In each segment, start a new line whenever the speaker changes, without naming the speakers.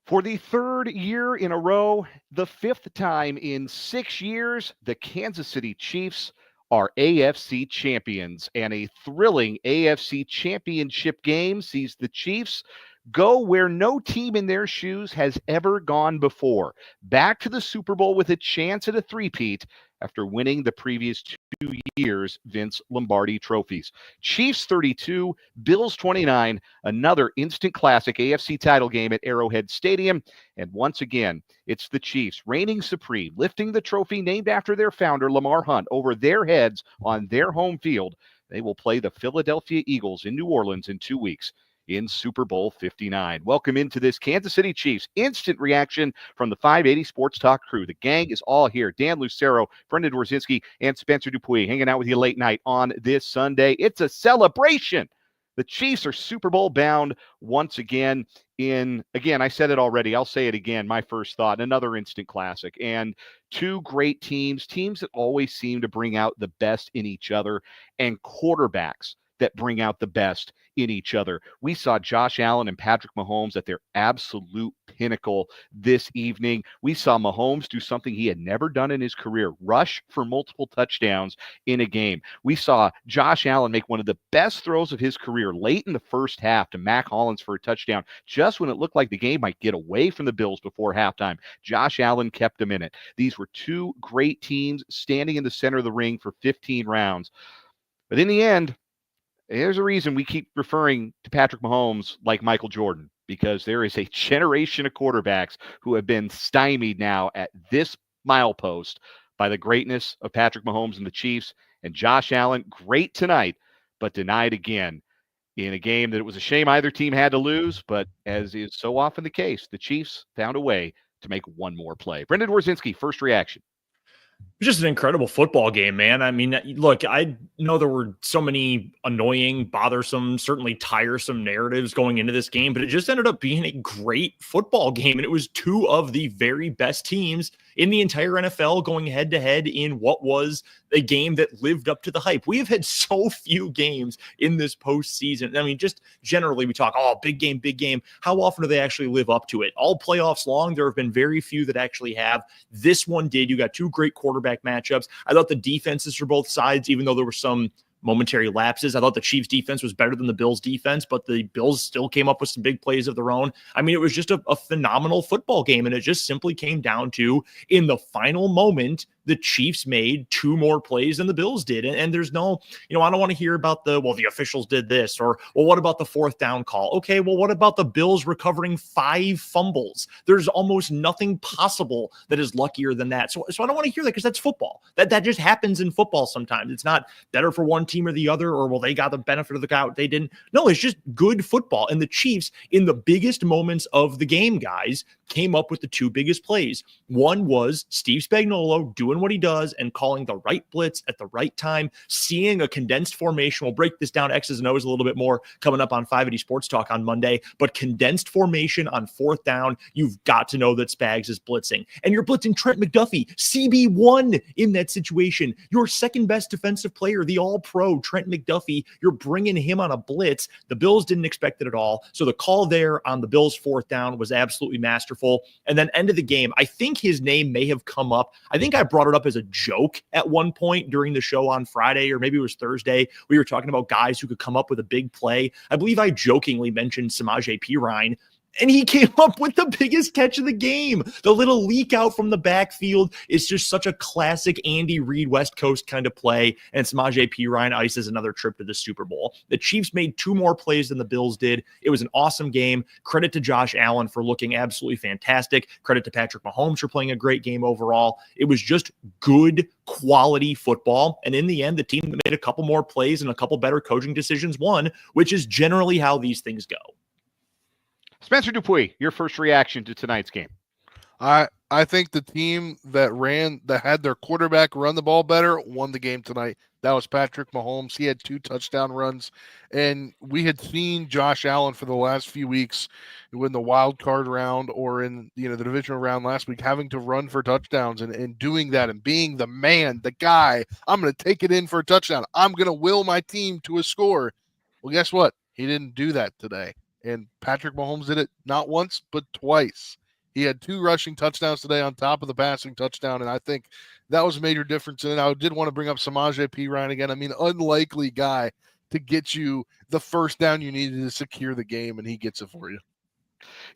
For the third year in a row, the fifth time in 6 years, the Kansas City Chiefs are AFC champions. And a thrilling AFC championship game sees the Chiefs go where no team in their shoes has ever gone before. Back to the Super Bowl with a chance at a three-peat after winning the previous 2 years Vince Lombardi trophies. Chiefs 32, Bills 29, another instant classic AFC title game at Arrowhead Stadium. And once again, it's the Chiefs reigning supreme, lifting the trophy named after their founder, Lamar Hunt, over their heads on their home field. They will play the Philadelphia Eagles in New Orleans in 2 weeks in Super Bowl 59. Welcome into this Kansas City Chiefs instant reaction from the 580 Sports Talk crew. The gang is all here. Dan Lucero, Brendan Dworzynski, and Spencer Dupuis hanging out with you late night on this Sunday. It's a celebration. The Chiefs are Super Bowl bound once again again, I said it already, I'll say it again, my first thought, another instant classic. And two great teams that always seem to bring out the best in each other, and quarterbacks that bring out the best in each other. We saw Josh Allen and Patrick Mahomes at their absolute pinnacle this evening. We saw Mahomes do something he had never done in his career, rush for multiple touchdowns in a game. We saw Josh Allen make one of the best throws of his career late in the first half to Mac Hollins for a touchdown, just when it looked like the game might get away from the Bills before halftime. Josh Allen kept them in it. These were two great teams standing in the center of the ring for 15 rounds. But in the end, there's a reason we keep referring to Patrick Mahomes like Michael Jordan, because there is a generation of quarterbacks who have been stymied now at this milepost by the greatness of Patrick Mahomes and the Chiefs. And Josh Allen, great tonight, but denied again in a game that it was a shame either team had to lose. But as is so often the case, the Chiefs found a way to make one more play. Brendan Dworzynski, first reaction.
Just an incredible football game, man. I mean, look, I know there were so many annoying, bothersome, certainly tiresome narratives going into this game, but it just ended up being a great football game. And it was two of the very best teams in the entire NFL going head to head in what was a game that lived up to the hype. We have had so few games in this postseason. I mean, just generally we talk, oh, big game, big game. How often do they actually live up to it? All playoffs long, there have been very few that actually have. This one did. You got two great quarterback matchups. I thought the defenses for both sides, even though there were some momentary lapses, I thought the Chiefs defense was better than the Bills defense, but the Bills still came up with some big plays of their own. I mean, it was just a phenomenal football game, and it just simply came down to, in the final moment, the Chiefs made two more plays than the Bills did. And there's no, I don't want to hear about the officials did this, or, well, what about the fourth down call? Okay, well, what about the Bills recovering 5 fumbles? There's almost nothing possible that is luckier than that. So I don't want to hear that, because that's football. That just happens in football sometimes. It's not better for one team or the other, or, well, they got the benefit of the doubt, they didn't. No, it's just good football. And the Chiefs, in the biggest moments of the game, guys, came up with the two biggest plays. One was Steve Spagnuolo doing what he does and calling the right blitz at the right time, seeing a condensed formation. We'll break this down X's and O's a little bit more coming up on 580 Sports Talk on Monday, but condensed formation on fourth down, you've got to know that Spags is blitzing. And you're blitzing Trent McDuffie, CB1 in that situation. Your second best defensive player, the all-pro Trent McDuffie, you're bringing him on a blitz. The Bills didn't expect it at all. So the call there on the Bills' fourth down was absolutely masterful. And then end of the game, I think his name may have come up. I think I brought it up as a joke at one point during the show on Friday, or maybe it was Thursday. We were talking about guys who could come up with a big play. I believe I jokingly mentioned Samaje Perine, and he came up with the biggest catch of the game. The little leak out from the backfield is just such a classic Andy Reid West Coast kind of play, and Samaje Perine ices another trip to the Super Bowl. The Chiefs made two more plays than the Bills did. It was an awesome game. Credit to Josh Allen for looking absolutely fantastic. Credit to Patrick Mahomes for playing a great game overall. It was just good, quality football. And in the end, the team that made a couple more plays and a couple better coaching decisions won, which is generally how these things go.
Spencer Dupuis, your first reaction to tonight's game.
I think the team that had their quarterback run the ball better won the game tonight. That was Patrick Mahomes. He had 2 touchdown runs, and we had seen Josh Allen for the last few weeks in the wild card round or in the divisional round last week, having to run for touchdowns and doing that and being the man, the guy. I'm going to take it in for a touchdown. I'm going to will my team to a score. Well, guess what? He didn't do that today. And Patrick Mahomes did it not once, but twice. He had 2 rushing touchdowns today on top of the passing touchdown, and I think that was a major difference. And I did want to bring up Samaje Perine again. I mean, unlikely guy to get you the first down you needed to secure the game, and he gets it for you.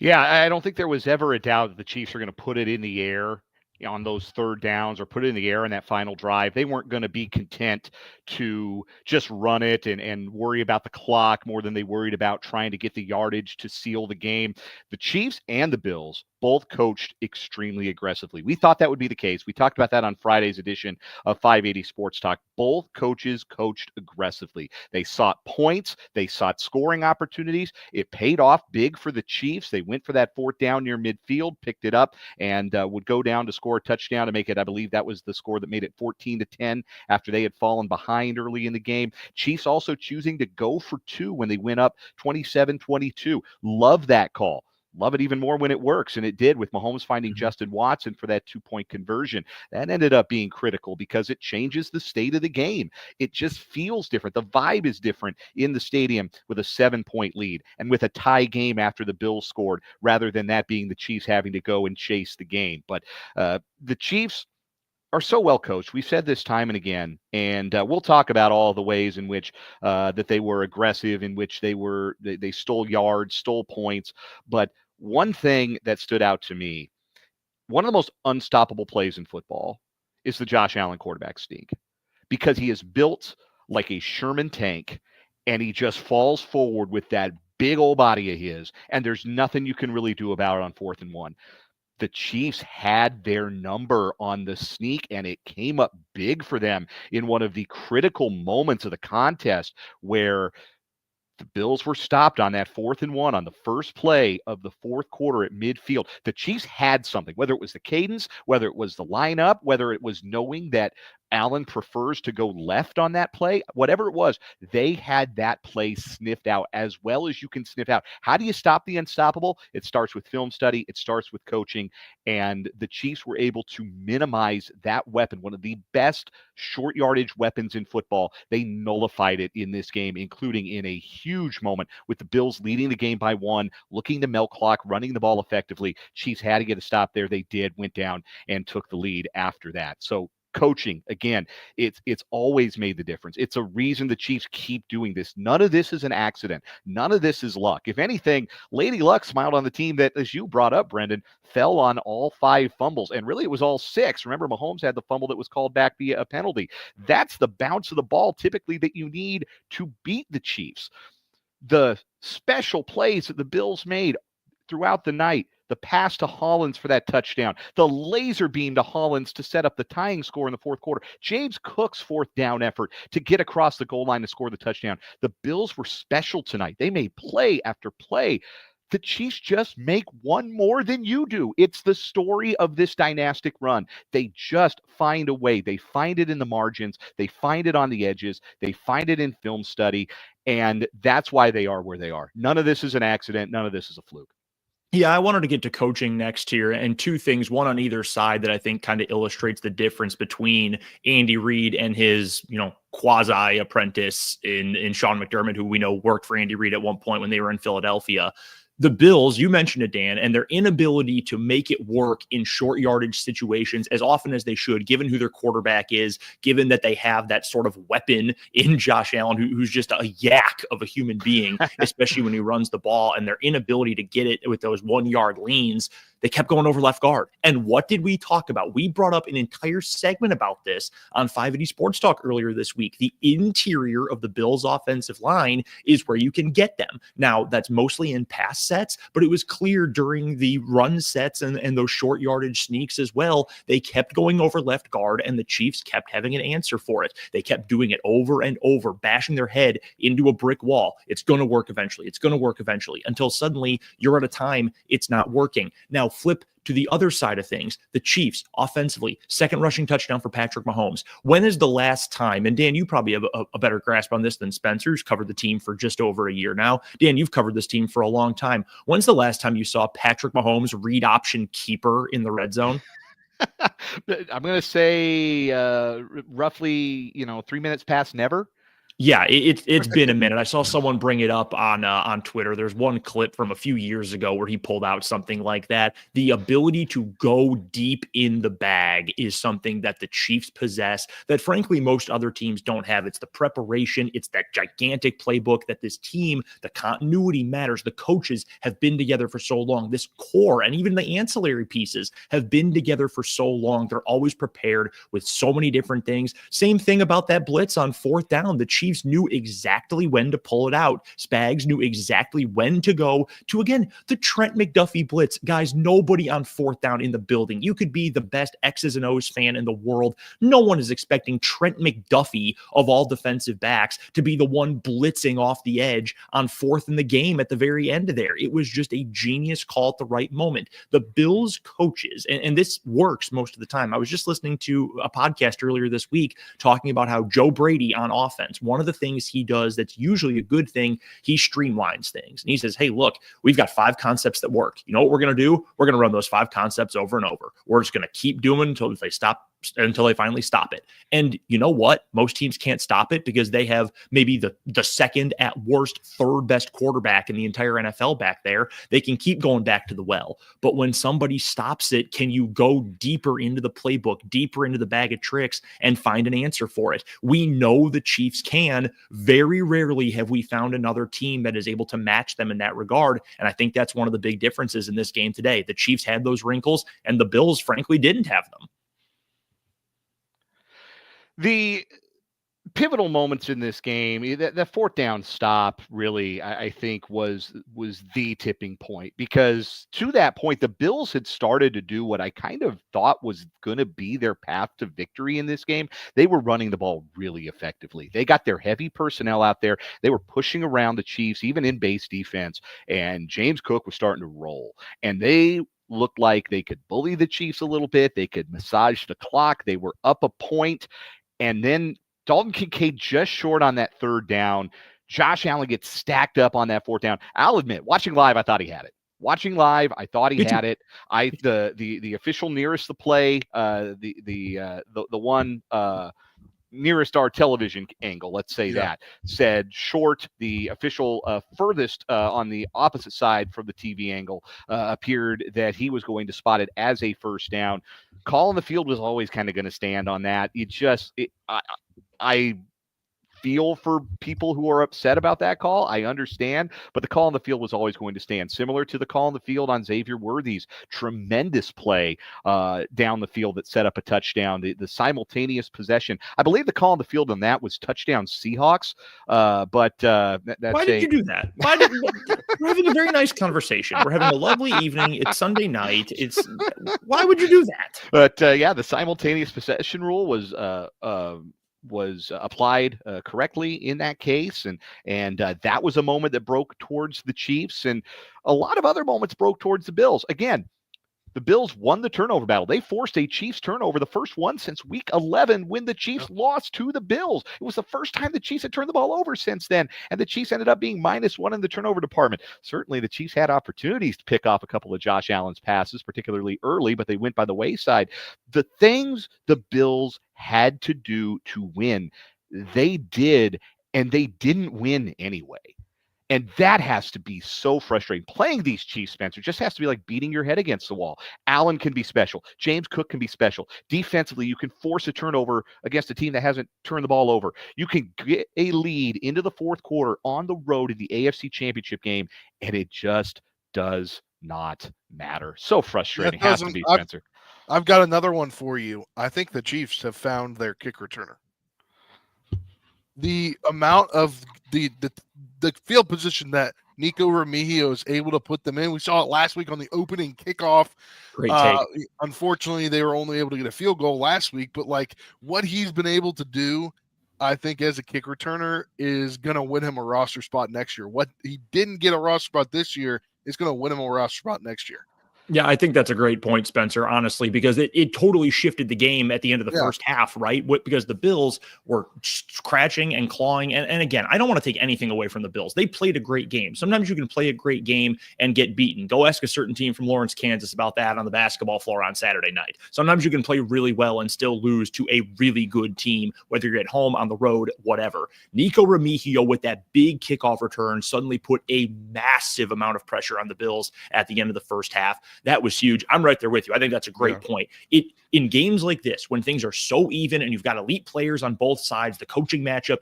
Yeah, I don't think there was ever a doubt that the Chiefs are going to put it in the air on those third downs or put it in the air in that final drive. They weren't going to be content to just run it and worry about the clock more than they worried about trying to get the yardage to seal the game. The Chiefs and the Bills both coached extremely aggressively. We thought that would be the case. We talked about that on Friday's edition of 580 Sports Talk. Both coaches coached aggressively. They sought points. They sought scoring opportunities. It paid off big for the Chiefs. They went for that fourth down near midfield, picked it up, and would go down to score a touchdown to make it, I believe that was the score that made it 14-10 after they had fallen behind early in the game. Chiefs also choosing to go for 2 when they went up 27-22. Love that call. Love it even more when it works, and it did with Mahomes finding Justin Watson for that 2-point conversion. That ended up being critical because it changes the state of the game. It just feels different. The vibe is different in the stadium with a 7-point lead and with a tie game after the Bills scored, rather than that being the Chiefs having to go and chase the game. But the Chiefs are so well coached. We've said this time and again, and we'll talk about all the ways in which that they were aggressive, in which they stole yards, stole points. But one thing that stood out to me, one of the most unstoppable plays in football, is the Josh Allen quarterback sneak, because he is built like a Sherman tank, and he just falls forward with that big old body of his, and there's nothing you can really do about it on 4th and 1. The Chiefs had their number on the sneak, and it came up big for them in one of the critical moments of the contest where the Bills were stopped on that 4th and 1 on the first play of the fourth quarter at midfield. The Chiefs had something, whether it was the cadence, whether it was the lineup, whether it was knowing that Allen prefers to go left on that play, whatever it was, they had that play sniffed out as well as you can sniff out. How do you stop the unstoppable? It starts with film study. It starts with coaching. And the Chiefs were able to minimize that weapon, one of the best short yardage weapons in football. They nullified it in this game, including in a huge moment with the Bills leading the game by 1, looking to milk clock, running the ball effectively. Chiefs had to get a stop there. They did, went down and took the lead after that. So coaching, again, it's always made the difference. It's a reason the Chiefs keep doing this. None of this is an accident. None of this is luck. If anything, Lady Luck smiled on the team that, as you brought up, Brendan, fell on all 5 fumbles. And really, it was all 6. Remember, Mahomes had the fumble that was called back via a penalty. That's the bounce of the ball typically that you need to beat the Chiefs. The special plays that the Bills made throughout the night, the pass to Hollins for that touchdown, the laser beam to Hollins to set up the tying score in the fourth quarter, James Cook's 4th down effort to get across the goal line to score the touchdown. The Bills were special tonight. They made play after play. The Chiefs just make one more than you do. It's the story of this dynastic run. They just find a way. They find it in the margins. They find it on the edges. They find it in film study. And that's why they are where they are. None of this is an accident. None of this is a fluke.
Yeah, I wanted to get to coaching next here, and 2 things, one on either side that I think kind of illustrates the difference between Andy Reid and his, quasi apprentice in Sean McDermott, who we know worked for Andy Reid at one point when they were in Philadelphia. The Bills, you mentioned it, Dan, and their inability to make it work in short yardage situations as often as they should, given who their quarterback is, given that they have that sort of weapon in Josh Allen, who's just a yak of a human being, especially when he runs the ball, and their inability to get it with those 1-yard leans. They kept going over left guard. And what did we talk about? We brought up an entire segment about this on 580 Sports Talk earlier this week. The interior of the Bills' offensive line is where you can get them. Now, that's mostly in pass sets, but it was clear during the run sets and those short yardage sneaks as well. They kept going over left guard, and the Chiefs kept having an answer for it. They kept doing it over and over, bashing their head into a brick wall. It's going to work eventually. It's going to work eventually, until suddenly you're at a time it's not working. Now, flip to the other side of things. The Chiefs, offensively, 2nd rushing touchdown for Patrick Mahomes. When is the last time, and Dan, you probably have a better grasp on this than Spencer, who's covered the team for just over a year now. Dan, you've covered this team for a long time. When's the last time you saw Patrick Mahomes read option keeper in the red zone?
I'm going to say roughly, 3 minutes past never.
Yeah, it's been a minute. I saw someone bring it up on Twitter. There's one clip from a few years ago where he pulled out something like that. The ability to go deep in the bag is something that the Chiefs possess that, frankly, most other teams don't have. It's the preparation. It's that gigantic playbook that this team, the continuity matters. The coaches have been together for so long. This core and even the ancillary pieces have been together for so long. They're always prepared with so many different things. Same thing about that blitz on fourth down. The Chiefs knew exactly when to pull it out. Spags knew exactly when to go to, again, the Trent McDuffie blitz. Guys, nobody on fourth down in the building. You could be the best X's and O's fan in the world. No one is expecting Trent McDuffie, of all defensive backs, to be the one blitzing off the edge on fourth in the game at the very end of there. It was just a genius call at the right moment. The Bills coaches, and this works most of the time. I was just listening to a podcast earlier this week talking about how Joe Brady on offense, one of the things he does that's usually a good thing, he streamlines things. And he says, hey, look, we've got 5 concepts that work. You know what we're going to do? We're going to run those 5 concepts over and over. We're just going to keep doing until they finally stop it. And you know what? Most teams can't stop it because they have maybe the second at worst, third best quarterback in the entire NFL back there. They can keep going back to the well. But when somebody stops it, can you go deeper into the playbook, deeper into the bag of tricks and find an answer for it? We know the Chiefs can. Very rarely have we found another team that is able to match them in that regard. And I think that's one of the big differences in this game today. The Chiefs had those wrinkles and the Bills, frankly, didn't have them.
The pivotal moments in this game, that fourth down stop really, I think was the tipping point, because to that point, the Bills had started to do what I kind of thought was going to be their path to victory in this game. They were running the ball really effectively. They got their heavy personnel out there. They were pushing around the Chiefs, even in base defense, and James Cook was starting to roll. And they looked like they could bully the Chiefs a little bit. They could massage the clock. They were up a point. And then Dalton Kincaid just short on that third down. Josh Allen gets stacked up on that fourth down. I'll admit, watching live, I thought he had it. Watching live, I thought he had it. The official nearest the play, the one nearest our television angle, let's say that, said short. The official furthest on the opposite side from the TV angle appeared that he was going to spot it as a first down. Call on the field was always kind of going to stand on that. I feel for people who are upset about that call. I understand, but the call on the field was always going to stand. Similar to the call on the field on Xavier Worthy's tremendous play down the field that set up a touchdown, the simultaneous possession. I believe the call on the field on that was touchdown Seahawks. But
why did you do that? We're having a very nice conversation. We're having a lovely evening. It's Sunday night. Why would you do that?
But the simultaneous possession rule was applied correctly in that case, and that was a moment that broke towards the Chiefs, and a lot of other moments broke towards the Bills. Again, the Bills won the turnover battle. They forced a Chiefs turnover, the first one since week 11 when the Chiefs lost to the Bills. It was the first time the Chiefs had turned the ball over since then, and the Chiefs ended up being -1 in the turnover department. Certainly the Chiefs had opportunities to pick off a couple of Josh Allen's passes, particularly early, but they went by the wayside. The things the Bills had to do to win, they did, and they didn't win anyway. And that has to be so frustrating. Playing these Chiefs, Spencer, just has to be like beating your head against the wall. Allen can be special. James Cook can be special. Defensively, you can force a turnover against a team that hasn't turned the ball over. You can get a lead into the fourth quarter on the road in the AFC Championship game, and it just does not matter. So frustrating. Has to be, Spencer.
I've got another one for you. I think the Chiefs have found their kick returner. The amount of the field position that Nico Remigio is able to put them in. We saw it last week on the opening kickoff.
Great take.
Unfortunately, they were only able to get a field goal last week, but like what he's been able to do, I think as a kick returner is going to win him a roster spot next year. What he didn't get a roster spot this year is going to win him a roster spot next year.
Yeah, I think that's a great point, Spencer, honestly, because it totally shifted the game at the end of the first half, right? Because the Bills were scratching and clawing. And again, I don't want to take anything away from the Bills. They played a great game. Sometimes you can play a great game and get beaten. Go ask a certain team from Lawrence, Kansas about that on the basketball floor on Saturday night. Sometimes you can play really well and still lose to a really good team, whether you're at home, on the road, whatever. Nico Remigio with that big kickoff return suddenly put a massive amount of pressure on the Bills at the end of the first half. That was huge. I'm right there with you. I think that's a great point. In games like this, when things are so even and you've got elite players on both sides, the coaching matchup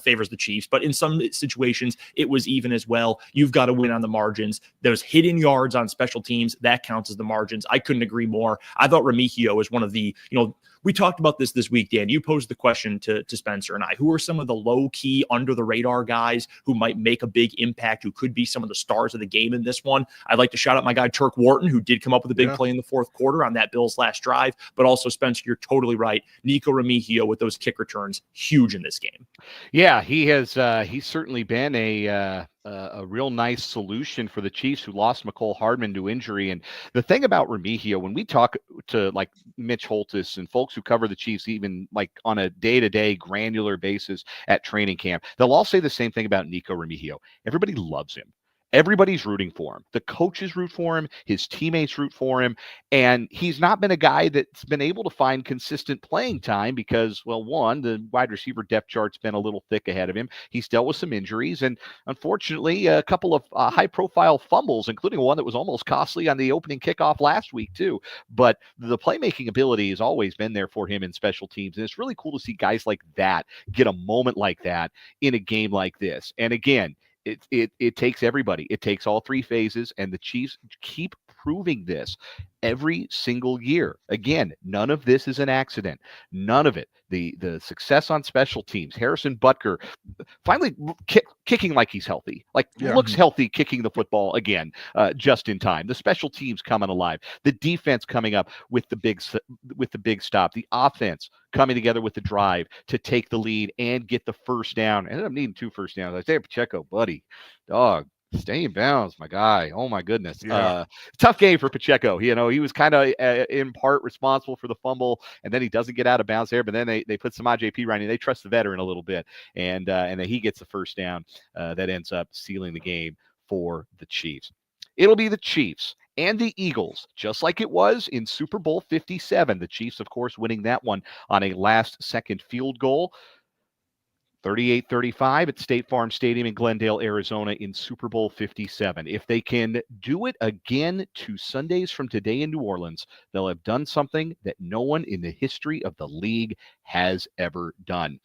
favors the Chiefs, but in some situations it was even as well. You've got to win on the margins. Those hidden yards on special teams, that counts as the margins. I couldn't agree more. I thought Remigio is one of the, we talked about this week, Dan. You posed the question to Spencer and I. Who are some of the low-key, under-the-radar guys who might make a big impact, who could be some of the stars of the game in this one? I'd like to shout out my guy, Turk Wharton, who did come up with a big play in the fourth quarter on that Bills last drive. But also, Spencer, you're totally right. Nico Remigio with those kick returns, huge in this game.
Yeah, he has. He's certainly been a real nice solution for the Chiefs, who lost McCole Hardman to injury. And the thing about Remigio, when we talk to like Mitch Holtis and folks who cover the Chiefs, even like on a day-to-day granular basis at training camp, they'll all say the same thing about Nico Remigio. Everybody loves him. Everybody's rooting for him. The coaches root for him. His teammates root for him. And he's not been a guy that's been able to find consistent playing time because, well, one, the wide receiver depth chart's been a little thick ahead of him. He's dealt with some injuries and, unfortunately, a couple of high-profile fumbles, including one that was almost costly on the opening kickoff last week, too. But the playmaking ability has always been there for him in special teams. And it's really cool to see guys like that get a moment like that in a game like this. And, again, it takes everybody. It takes all three phases, and the Chiefs keep proving this every single year. Again, none of this is an accident. None of it. The success on special teams. Harrison Butker finally kicking like he's healthy, looks healthy, kicking the football again, just in time. The special teams coming alive. The defense coming up with the big stop. The offense coming together with the drive to take the lead and get the first down. Ended up needing 2 first downs. I say, Pacheco, buddy, dog, stay in bounds, my guy. Oh my goodness. Tough game for Pacheco. He was kind of in part responsible for the fumble, and then he doesn't get out of bounds there. But then they put some JP running. They trust the veteran a little bit, and then he gets the first down that ends up sealing the game for the Chiefs. It'll be the Chiefs and the Eagles, just like it was in Super Bowl 57. The Chiefs, of course, winning that one on a last-second field goal. 38-35 at State Farm Stadium in Glendale, Arizona in Super Bowl 57. If they can do it again 2 Sundays from today in New Orleans, they'll have done something that no one in the history of the league has ever done.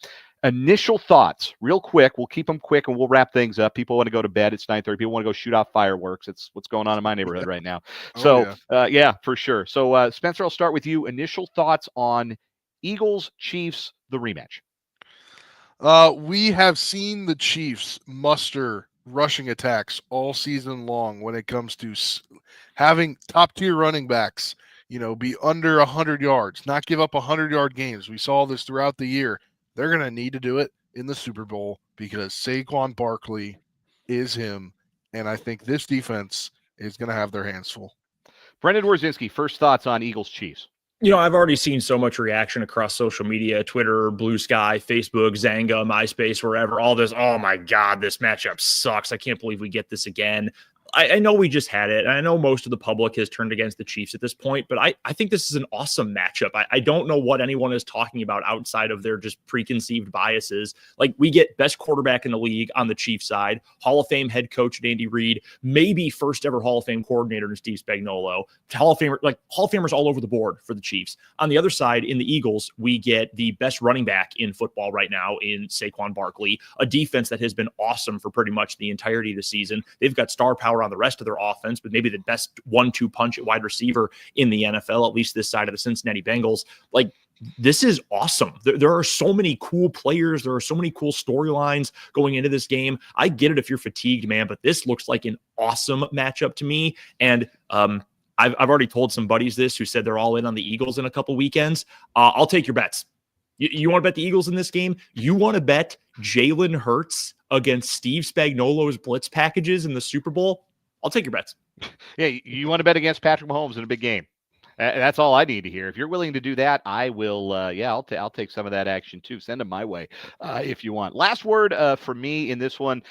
Initial thoughts, real quick. We'll keep them quick and we'll wrap things up. People want to go to bed. It's 9:30. People want to go shoot off fireworks. It's what's going on in my neighborhood right now. Yeah, for sure. So, Spencer, I'll start with you. Initial thoughts on Eagles, Chiefs, the rematch.
We have seen the Chiefs muster rushing attacks all season long when it comes to having top-tier running backs, be under 100 yards, not give up 100-yard games. We saw this throughout the year. They're going to need to do it in the Super Bowl because Saquon Barkley is him, and I think this defense is going to have their hands full.
Brendan Wierzinski, first thoughts on Eagles-Chiefs.
I've already seen so much reaction across social media, Twitter, Blue Sky, Facebook, Zanga, MySpace, wherever, all this, oh my God, this matchup sucks. I can't believe we get this again. I know we just had it. And I know most of the public has turned against the Chiefs at this point, but I think this is an awesome matchup. I don't know what anyone is talking about outside of their just preconceived biases. Like, we get best quarterback in the league on the Chiefs side, Hall of Fame head coach Andy Reid, maybe first ever Hall of Fame coordinator in Steve Spagnuolo, Hall of Famers all over the board for the Chiefs. On the other side, in the Eagles, we get the best running back in football right now in Saquon Barkley, a defense that has been awesome for pretty much the entirety of the season. They've got star power on the rest of their offense, but maybe the best 1-2 punch at wide receiver in the NFL, at least this side of the Cincinnati Bengals. Like, this is awesome. There are so many cool players. There are so many cool storylines going into this game. I get it if you're fatigued, man, but this looks like an awesome matchup to me. And I've already told some buddies this who said they're all in on the Eagles in a couple weekends. I'll take your bets. You want to bet the Eagles in this game? You want to bet Jalen Hurts against Steve Spagnuolo's blitz packages in the Super Bowl? I'll take your bets.
Yeah, you want to bet against Patrick Mahomes in a big game. That's all I need to hear. If you're willing to do that, I will. I'll take some of that action too. Send them my way if you want. Last word for me in this one,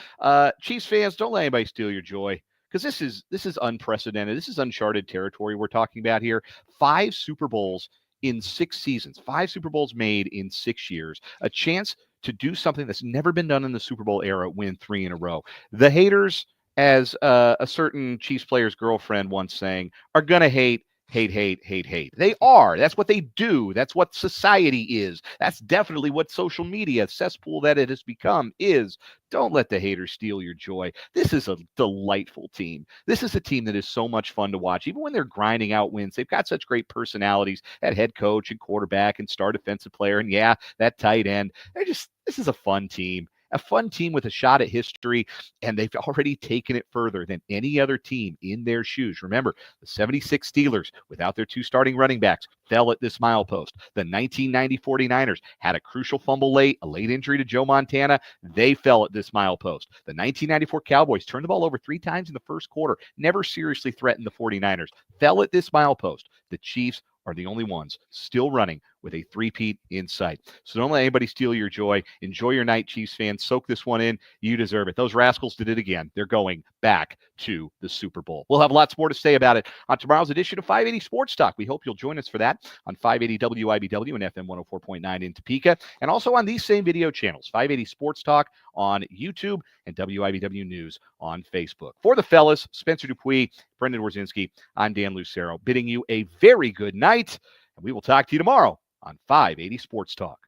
Chiefs fans, don't let anybody steal your joy, because this is unprecedented. This is uncharted territory we're talking about here. 5 Super Bowls in 6 seasons. 5 Super Bowls made in 6 years. A chance to do something that's never been done in the Super Bowl era. Win 3 in a row. The haters, as a certain Chiefs player's girlfriend once sang, are gonna hate. They are. That's what they do. That's what society is. That's definitely what social media, cesspool that it has become, is. Don't let the haters steal your joy. This is a delightful team. This is a team that is so much fun to watch. Even when they're grinding out wins, they've got such great personalities at head coach and quarterback and star defensive player. And yeah, that tight end. This is a fun team. A fun team with a shot at history, and they've already taken it further than any other team in their shoes. Remember, the 76 Steelers, without their 2 starting running backs, fell at this milepost. The 1990 49ers had a crucial fumble late, a late injury to Joe Montana. They fell at this milepost. The 1994 Cowboys turned the ball over 3 times in the first quarter, never seriously threatened the 49ers, fell at this milepost. The Chiefs are the only ones still running with a three-peat in sight. So don't let anybody steal your joy. Enjoy your night, Chiefs fans. Soak this one in. You deserve it. Those rascals did it again. They're going back to the Super Bowl. We'll have lots more to say about it on tomorrow's edition of 580 Sports Talk. We hope you'll join us for that on 580 WIBW and FM 104.9 in Topeka, and also on these same video channels, 580 Sports Talk on YouTube and WIBW News on Facebook. For the fellas, Spencer Dupuis, Brendan Wrzynski, I'm Dan Lucero, bidding you a very good night, and we will talk to you tomorrow on 580 Sports Talk.